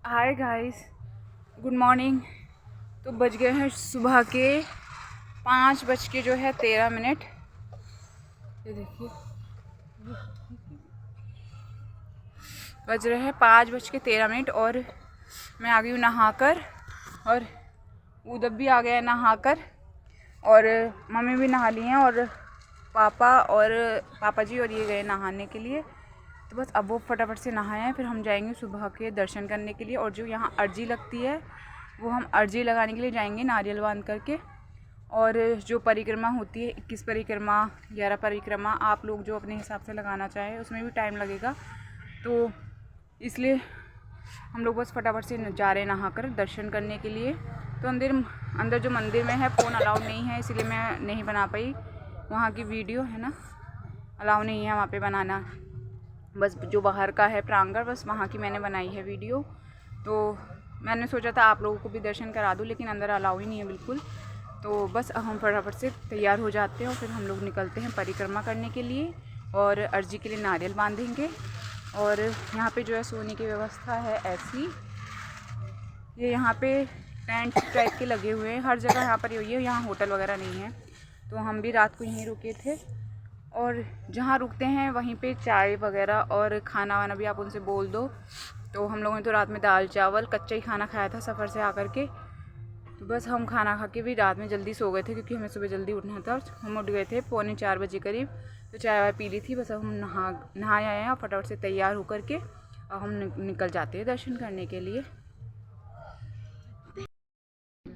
Hi guys, good morning. तो बज गए हैं सुबह के 5:13। ये देखिए, बज रहे हैं 5:13 और मैं आ गई हूँ नहाकर। और उदब भी आ गया है नहाकर और मम्मी भी नहा ली हैं और पापा जी और ये गए नहाने के लिए। तो बस अब वो फटाफट से नहाए हैं, फिर हम जाएंगे सुबह के दर्शन करने के लिए। और जो यहाँ अर्जी लगती है वो हम अर्जी लगाने के लिए जाएंगे नारियल बांध करके। और जो परिक्रमा होती है 21 परिक्रमा 11 परिक्रमा, आप लोग जो अपने हिसाब से लगाना चाहें, उसमें भी टाइम लगेगा। तो इसलिए हम लोग बस फटाफट से जा रहे हैं नहाकर दर्शन करने के लिए। तो अंदर जो मंदिर में है फ़ोन अलाउ नहीं है, इसीलिए मैं नहीं बना पाई। वहाँ की वीडियो है ना, अलाउ नहीं है वहाँ पे बनाना। बस जो बाहर का है प्रांगण, बस वहाँ की मैंने बनाई है वीडियो। तो मैंने सोचा था आप लोगों को भी दर्शन करा दूँ, लेकिन अंदर अलाउ ही नहीं है बिल्कुल। तो बस अब हम फटाफट से तैयार हो जाते हैं और फिर हम लोग निकलते हैं परिक्रमा करने के लिए और अर्जी के लिए नारियल बांधेंगे। और यहाँ पे जो है सोने की व्यवस्था है ऐसी, ये यहाँ पे टेंट टाइप के लगे हुए हैं हर जगह, यहाँ पर ही हुई है। यहाँ होटल वगैरह नहीं है, तो हम भी रात को यहीं रुके थे। और जहाँ रुकते हैं वहीं पे चाय वगैरह और खाना वाना भी आप उनसे बोल दो। तो हम लोगों ने तो रात में दाल चावल कच्चा ही खाना खाया था सफ़र से आकर के। तो बस हम खाना खा के भी रात में जल्दी सो गए थे, क्योंकि हमें सुबह जल्दी उठना था। हम उठ गए थे 3:45 बजे करीब। तो चाय वाय पी ली थी, बस अब हम नहा आए हैं और फटाफट से तैयार होकर के अब हम निकल जाते हैं दर्शन करने के लिए।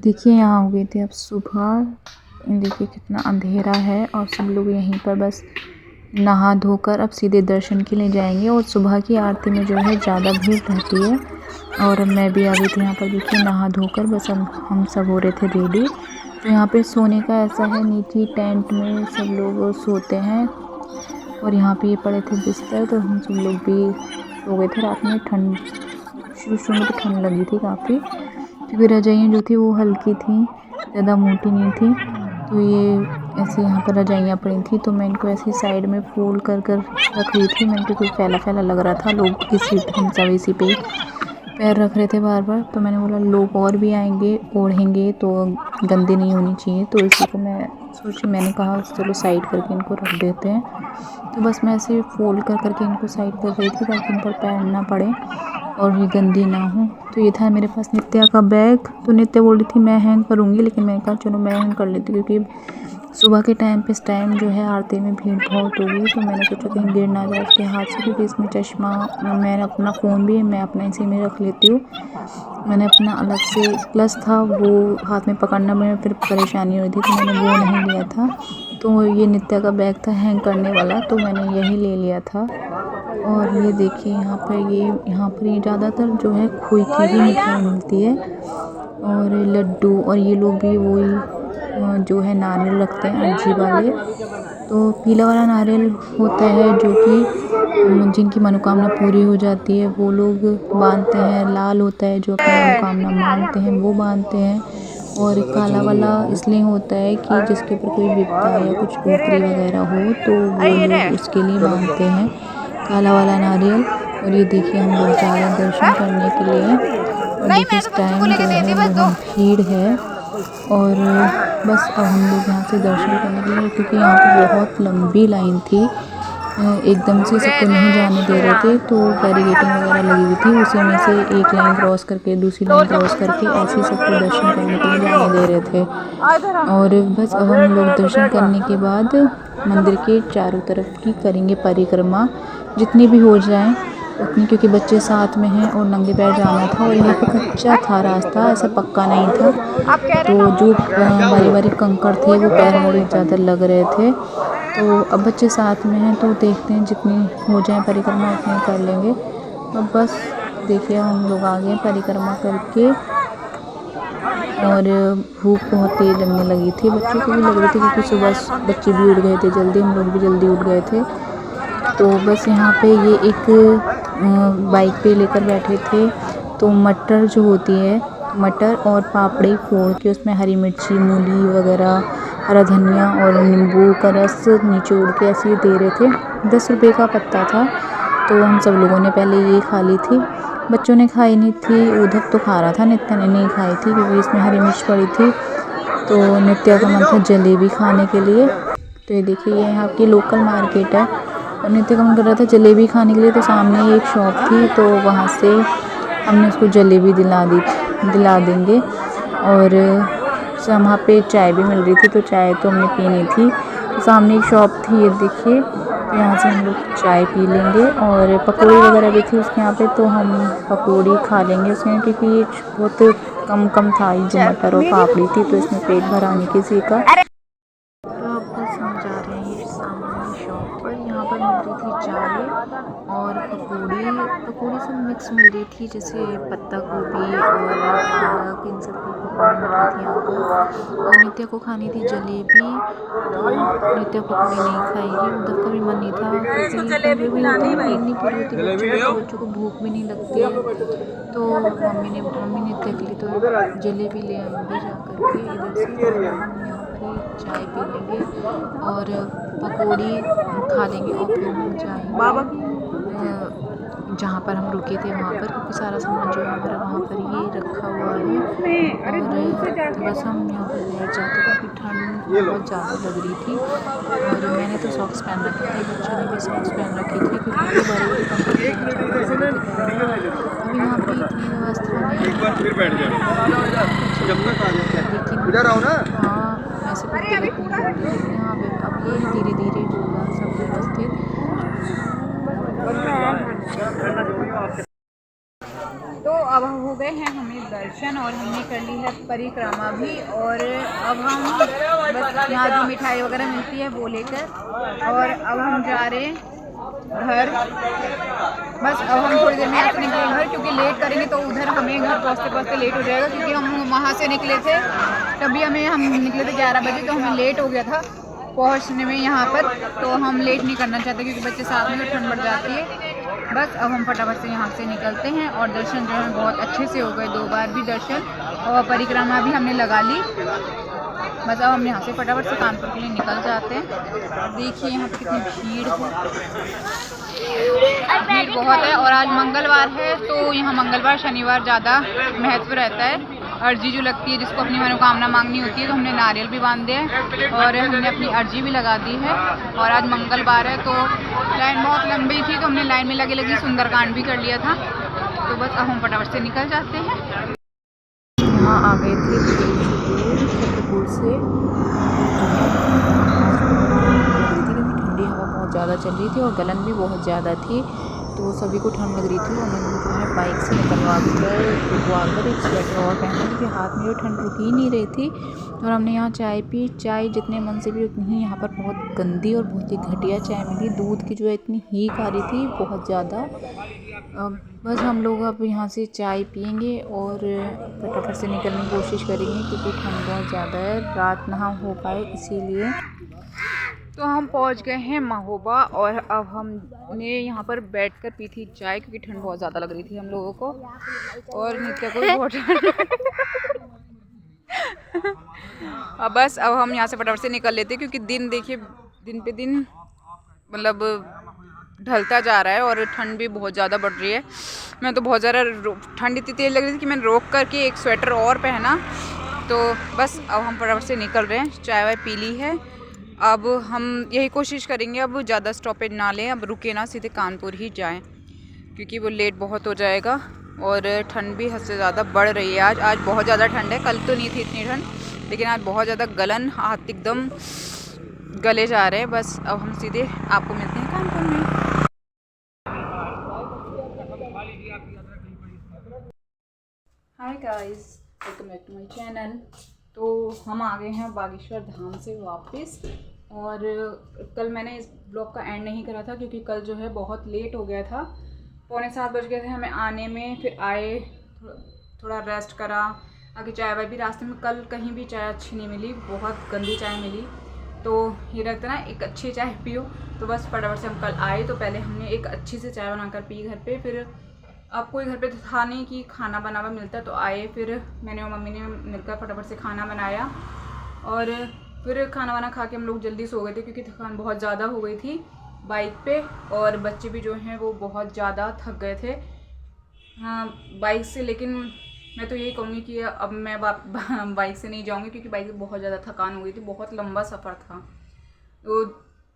देखिए यहाँ हो गई थी अब सुबह, देखिए कितना अंधेरा है और सब लोग यहीं पर बस नहा धोकर अब सीधे दर्शन के लिए जाएंगे। और सुबह की आरती में जो है ज़्यादा भीड़ रहती है। और मैं भी आ गई थी यहाँ पर, देखिए नहा धोकर बस हम सब हो रहे थे रेडी। तो यहाँ पे सोने का ऐसा है, नीचे टेंट में सब लोग सोते हैं और यहाँ पे ये पड़े थे बिस्तर। तो हम सब लोग भी सो गए थे रात में। ठंड शुरू में तो ठंड लगी थी काफ़ी, क्योंकि रजाइयाँ जो थी वो हल्की थी, ज़्यादा मोटी नहीं थी। तो ये ऐसे यहाँ पर रजाइयाँ पड़ी थी, तो मैं इनको ऐसे साइड में फोल्ड कर रख रही थी। मैंने कोई फैला फैला लग रहा था, लोग हम सब इसी पे पैर रख रहे थे बार बार। तो मैंने बोला लोग और भी आएंगे ओढ़ेंगे तो गंदे नहीं होनी चाहिए, तो इसी को मैंने कहा चलो साइड करके इनको रख देते हैं। तो बस मैं ऐसे फोल्ड करके इनको साइड कर रही थी, ताकि इन पर पैर ना पड़े और ये गंदी ना हो। तो ये था मेरे पास नित्या का बैग। तो नित्या बोल रही थी मैं हैंग करूँगी, लेकिन मैंने कहा चलो मैं हैंग कर लेती हूँ, क्योंकि सुबह के टाइम पे इस टाइम जो है आरती में भीड़ बहुत होगी। तो मैंने सोचा कहीं गिर ना जाए उसके हाथ से, क्योंकि इसमें चश्मा, मैंने अपना फ़ोन भी मैं अपना इसी में रख लेती हूँ। मैंने अपना अलग से प्लस था, वो हाथ में पकड़ना में फिर परेशानी हो रही थी, तो मैंने वो नहीं लिया था। तो ये नित्या का बैग था हैंग करने वाला, तो मैंने यही ले लिया था। और ये देखिए यहाँ पर ये ज़्यादातर जो है खोए की ही मिठाई मिलती है और लड्डू। और ये लोग भी वही जो है नारियल रखते हैं अर्जी वाले। तो पीला वाला नारियल होता है जो कि जिनकी मनोकामना पूरी हो जाती है वो लोग बांधते हैं। लाल होता है जो अपनी मनोकामना मांगते हैं वो बांधते हैं। और काला वाला इसलिए होता है कि जिसके ऊपर कोई विपदा या कुछ ऊपरी वगैरह हो तो वो लोग उसके लिए बांधते हैं काला वाला नारियल। और ये देखिए हम लोग जा रहे हैं दर्शन करने के लिए। और देखिए इस टाइम जो है बहुत भीड़ है। और बस अब हम लोग यहाँ से दर्शन करने के लिए, क्योंकि यहाँ पर बहुत लंबी लाइन थी, एकदम से सबको नहीं जाने दे रहे थे। तो बैरिकेडिंग वगैरह लगी हुई थी, उसी में से एक लाइन क्रॉस करके दूसरी लाइन क्रॉस करके ऐसे ही सबको दर्शन करने के लिए जाने दे रहे थे। और बस अब हम लोग दर्शन करने के बाद मंदिर के चारों तरफ की करेंगे परिक्रमा, जितनी भी हो जाए उतनी, क्योंकि बच्चे साथ में हैं और नंगे पैर जाना था। और यहाँ पे कच्चा था रास्ता, ऐसा पक्का नहीं था। तो जो बारी बारी कंकड़ थे वो पैर में ज़्यादा लग रहे थे। तो अब बच्चे साथ में हैं तो देखते हैं जितनी हो जाए परिक्रमा उतनी कर लेंगे। अब बस देखिए हम लोग आ गए परिक्रमा करके। और भूख बहुत तेज़ लगने लगी थी, बच्चों को भी लग रही थी, क्योंकि सुबह बच्चे भी उठ गए थे जल्दी, हम लोग भी जल्दी उठ गए थे। तो बस यहाँ पे ये एक बाइक पे लेकर बैठे थे। तो मटर जो होती है, मटर और पापड़ी फोड़ के उसमें हरी मिर्ची मूली वगैरह हरा धनिया और नींबू का रस निचोड़ के ऐसे दे रहे थे। 10 रुपये का पत्ता था। तो हम सब लोगों ने पहले ये खा ली थी बच्चों ने खाई नहीं थी, उधर तो खा रहा था, नित्या ने नहीं खाई थी क्योंकि इसमें हरी मिर्च पड़ी थी। तो नित्या का मन था जलेबी खाने के लिए। तो ये देखिए ये यहाँ की लोकल मार्केट है और नित्या का मन कर रहा था जलेबी खाने के लिए। तो सामने ही एक शॉप थी तो वहाँ से हमने उसको जलेबी दिला देंगे। और वहाँ पे चाय भी मिल रही थी तो चाय तो हमने पीनी थी। तो सामने एक शॉप थी, ये देखिए, तो यहाँ से हम लोग चाय पी लेंगे। और पकौड़ी वगैरह भी थी उसके यहाँ पे, तो हम पकौड़ी खा लेंगे उसमें, क्योंकि ये बहुत कम था ये जो मटर और पापड़ी थी, तो इसमें पेट भरा नहीं किसी का। तो अब बस हम जा रहे हैं ये सामने शॉप पर। यहाँ पर मिल रही थी चाय और पकौड़ी सब मिक्स मिल रही थी, जैसे पत्ता गोभी और पालक, इन सब की पकौड़ी मिल रही थी यहाँ पर। और नित्या को खानी थी जलेबी, तो नित्या पकौड़ी नहीं खाएगी, उधर का भी मन नहीं था क्योंकि जलेबी भी होती है, नींद नहीं पूरी होती, बच्चों को भूख भी नहीं लगती है। तो मम्मी ने नित्या के लिए तो जलेबी ले आएंगे जा करके इधर से। हम यहाँ पर ही चाय पी लेंगे और पकौड़ी खा लेंगे और फिर हम जाएंगे जहाँ पर हम रुके थे वहाँ पर, क्योंकि सारा सामान जो है हमारा वहाँ पर ही रखा हुआ है। और बस हम यहाँ पर बैठ जाते क्योंकि ठंड बहुत ज़्यादा लग रही थी। और मैंने तो सॉक्स पहन रखे थे, बच्चों ने भी सॉक्स पहन रखी थी क्योंकि बड़े अभी यहाँ पर इतनी व्यवस्था नहीं है। हाँ वैसे कुछ गलत नहीं बोल रही, लेकिन हाँ अब ये धीरे धीरे होगा सब व्यवस्थित। तो अब हो गए हैं हमें दर्शन और हमने कर ली है परिक्रमा भी। और अब हम बस यहाँ जो मिठाई वगैरह मिलती है वो लेकर और अब हम जा रहे हैं घर। बस अब हम थोड़ी देर में यहाँ से निकलेंगे घर, क्योंकि लेट करेंगे तो उधर हमें घर पहुँचते लेट हो जाएगा, क्योंकि हम वहाँ से निकले थे तभी हम निकले थे 11 बजे, तो हमें लेट हो गया था पहुँचने में यहाँ पर। तो हम लेट नहीं करना चाहते क्योंकि बच्चे साथ में तो ठंड बढ़ जाती है। बस अब हम फटाफट से यहाँ से निकलते हैं। और दर्शन जो है बहुत अच्छे से हो गए, 2 बार भी दर्शन और परिक्रमा भी हमने लगा ली। बस अब हम यहाँ से फटाफट से कानपुर के लिए निकल जाते हैं। देखिए यहाँ पे कितनी भीड़ बहुत है। और आज मंगलवार है तो यहाँ मंगलवार शनिवार ज़्यादा महत्व रहता है। अर्जी जो लगती है, जिसको अपनी मनोकामना मांगनी होती है, तो हमने नारियल भी बांधे हैं और हमने अपनी अर्जी भी लगा दी है। और आज मंगलवार है तो लाइन बहुत लंबी थी, तो हमने लाइन में लगी सुंदरकांड भी कर लिया था। तो बस अब हम फटाफट से निकल जाते हैं। यहाँ आ गए थे छतरपुर से, ठंडी हवा बहुत ज़्यादा चल रही थी और गलन भी बहुत ज़्यादा थी, तो सभी को ठंड लग रही थी। और मैंने जो है बाइक से रुकवा कर एक स्वेटर और पहना, क्योंकि हाथ में जो ठंड रुक ही नहीं रही थी। और हमने यहाँ चाय पी। चाय जितने मन से भी उतनी ही यहाँ पर बहुत गंदी और बहुत ही घटिया चाय मिली। दूध की जो है इतनी हीक आ रही थी बहुत ज़्यादा। बस हम लोग अब यहाँ से चाय पियेंगे और फटाफट से निकलने की कोशिश करेंगे, क्योंकि ठंड बहुत ज़्यादा है, रात ना हो पाए इसीलिए। तो हम पहुंच गए हैं महोबा और अब हमने यहाँ पर बैठकर पी थी चाय, क्योंकि ठंड बहुत ज़्यादा लग रही थी हम लोगों को और नित्या को भी बहुत अब बस अब हम यहाँ से फटाफट से निकल लेते, क्योंकि दिन देखिए दिन पे दिन मतलब ढलता जा रहा है और ठंड भी बहुत ज़्यादा बढ़ रही है। मैं तो बहुत ज़्यादा ठंड इतनी तेज़ लग रही थी कि मैंने रोक करके एक स्वेटर और पहना। तो बस अब हम फटाफट से निकल रहे हैं। चाय वाय पी ली है। अब हम यही कोशिश करेंगे अब ज़्यादा स्टॉपेज ना लें, अब रुके ना, सीधे कानपुर ही जाएं, क्योंकि वो लेट बहुत हो जाएगा। और ठंड भी हद से ज़्यादा बढ़ रही है। आज बहुत ज़्यादा ठंड है। कल तो नहीं थी इतनी ठंड, लेकिन आज बहुत ज़्यादा गलन, हाथ एकदम गले जा रहे हैं। बस अब हम सीधे आपको मिलते हैं कानपुर में। Hi guys, welcome back to my channel. तो हम आ गए हैं बागेश्वर धाम से वापस। और कल मैंने इस ब्लॉग का एंड नहीं करा था, क्योंकि कल जो है बहुत लेट हो गया था, 6:45 बज गए थे हमें आने में। फिर आए, थोड़ा रेस्ट करा, आगे चाय वाय भी रास्ते में। कल कहीं भी चाय अच्छी नहीं मिली, बहुत गंदी चाय मिली। तो ये रहता ना, एक अच्छी चाय पियो। तो बस फटाफट से हम कल आए तो पहले हमने एक अच्छी से चाय बनाकर पी घर पे। फिर अब कोई घर पे था नहीं कि खाना बना हुआ मिलता, तो आए। फिर मैंने और मम्मी ने मिलकर फटाफट से खाना बनाया और फिर खाना वाना खा के हम लोग जल्दी सो गए थे, क्योंकि थकान बहुत ज़्यादा हो गई थी बाइक पे। और बच्चे भी जो हैं वो बहुत ज़्यादा थक गए थे। हाँ बाइक से, लेकिन मैं तो यही कहूँगी कि अब मैं बाइक से नहीं जाऊँगी, क्योंकि बाइक से बहुत ज़्यादा थकान हो गई थी, बहुत लंबा सफ़र था। तो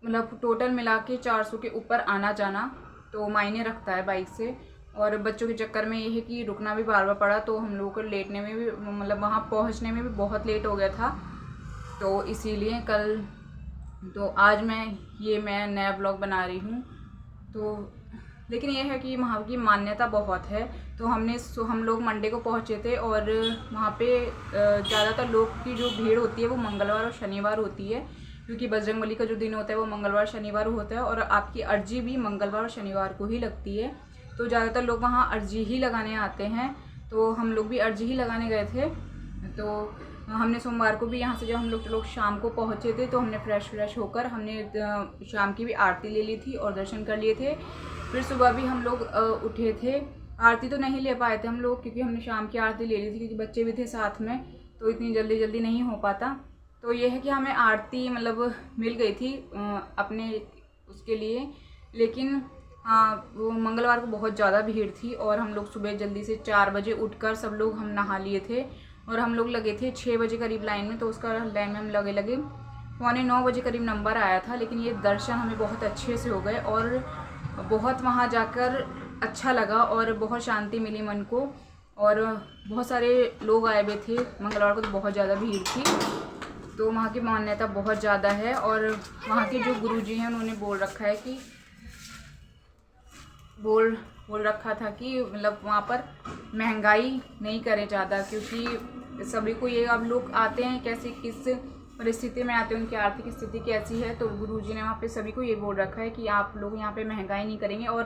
मतलब टोटल मिला के 400 के ऊपर आना जाना तो मायने रखता है बाइक से। और बच्चों के चक्कर में ये है कि रुकना भी बार बार पड़ा, तो हम लोगों को लेटने में भी मतलब वहाँ पहुँचने में भी बहुत लेट हो गया था। तो इसीलिए कल तो आज मैं नया ब्लॉग बना रही हूँ। तो लेकिन ये है कि वहाँ की मान्यता बहुत है। तो हम लोग मंडे को पहुँचे थे, और वहाँ पे ज़्यादातर लोग की जो भीड़ होती है वो मंगलवार और शनिवार होती है, क्योंकि बजरंगबली का जो दिन होता है वो मंगलवार शनिवार होता है, और आपकी अर्जी भी मंगलवार और शनिवार को ही लगती है। तो ज़्यादातर लोग वहाँ अर्जी ही लगाने आते हैं। तो हम लोग भी अर्जी ही लगाने गए थे। तो हमने सोमवार को भी यहाँ से जब हम लोग शाम को पहुँचे थे, तो हमने फ्रेश होकर हमने शाम की भी आरती ले ली थी और दर्शन कर लिए थे। फिर सुबह भी हम लोग उठे थे। आरती तो नहीं ले पाए थे हम लोग, क्योंकि हमने शाम की आरती ले ली थी, क्योंकि बच्चे भी थे साथ में, तो इतनी जल्दी नहीं हो पाता। तो ये है कि हमें आरती मतलब मिल गई थी अपने उसके लिए। लेकिन हाँ, वो मंगलवार को बहुत ज़्यादा भीड़ थी, और हम लोग सुबह जल्दी से 4 बजे उठकर सब लोग हम नहा लिए थे, और हम लोग लगे थे 6 बजे करीब लाइन में। तो उसका लाइन में हम लगे 8:45 बजे करीब नंबर आया था। लेकिन ये दर्शन हमें बहुत अच्छे से हो गए, और बहुत वहाँ जाकर अच्छा लगा, और बहुत शांति मिली मन को। और बहुत सारे लोग आए हुए थे मंगलवार को, तो बहुत ज़्यादा भीड़ थी। तो वहाँ की मान्यता बहुत ज़्यादा है, और वहाँ के जो गुरुजी हैं उन्होंने बोल रखा था कि मतलब वहाँ पर महंगाई नहीं करे ज़्यादा, क्योंकि सभी को ये अब लोग आते हैं कैसे किस परिस्थिति में आते हैं, उनकी आर्थिक स्थिति कैसी है। तो गुरुजी ने वहाँ पे सभी को ये बोल रखा है कि आप लोग यहाँ पे महंगाई नहीं करेंगे, और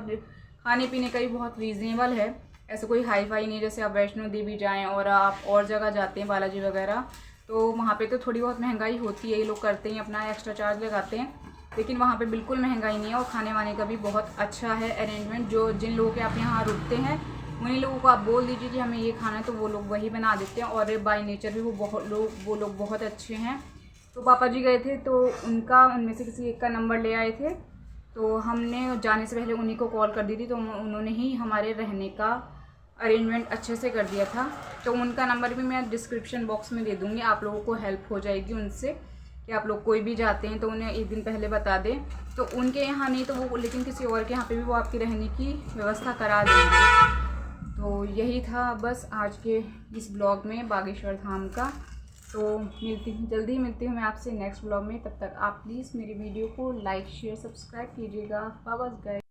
खाने पीने का भी बहुत रीज़नेबल है। ऐसा कोई हाई फाई नहीं, जैसे आप वैष्णो देवी जाएँ और आप और जगह जाते हैं बालाजी वगैरह, तो वहाँ पे तो थोड़ी बहुत महंगाई होती है, ये लोग करते हैं, अपना एक्स्ट्रा चार्ज लगाते हैं। लेकिन वहाँ पे बिल्कुल महंगाई नहीं है, और खाने वाने का भी बहुत अच्छा है अरेंजमेंट। जिन लोगों के आप यहाँ रुकते हैं उन्हीं लोगों को आप बोल दीजिए कि हमें ये खाना है, तो वो लोग वही बना देते हैं। और बाय नेचर भी वो लोग बहुत अच्छे हैं। तो पापा जी गए थे, तो उनमें से किसी एक का नंबर ले आए थे, तो हमने जाने से पहले उन्हीं को कॉल कर दी थी। तो उन्होंने ही हमारे रहने का अरेंजमेंट अच्छे से कर दिया था। तो उनका नंबर भी मैं डिस्क्रिप्शन बॉक्स में दे दूँगी, आप लोगों को हेल्प हो जाएगी उनसे, कि आप लोग कोई भी जाते हैं तो उन्हें एक दिन पहले बता दें। तो उनके यहाँ नहीं तो वो, लेकिन किसी और के यहाँ पे भी वो आपकी रहने की व्यवस्था करा देंगे। तो यही था बस आज के इस ब्लॉग में बागेश्वर धाम का। तो जल्दी मिलती हूँ मैं आपसे नेक्स्ट ब्लॉग में। तब तक आप प्लीज़ मेरी वीडियो को लाइक शेयर सब्सक्राइब कीजिएगा। Bye bye guys.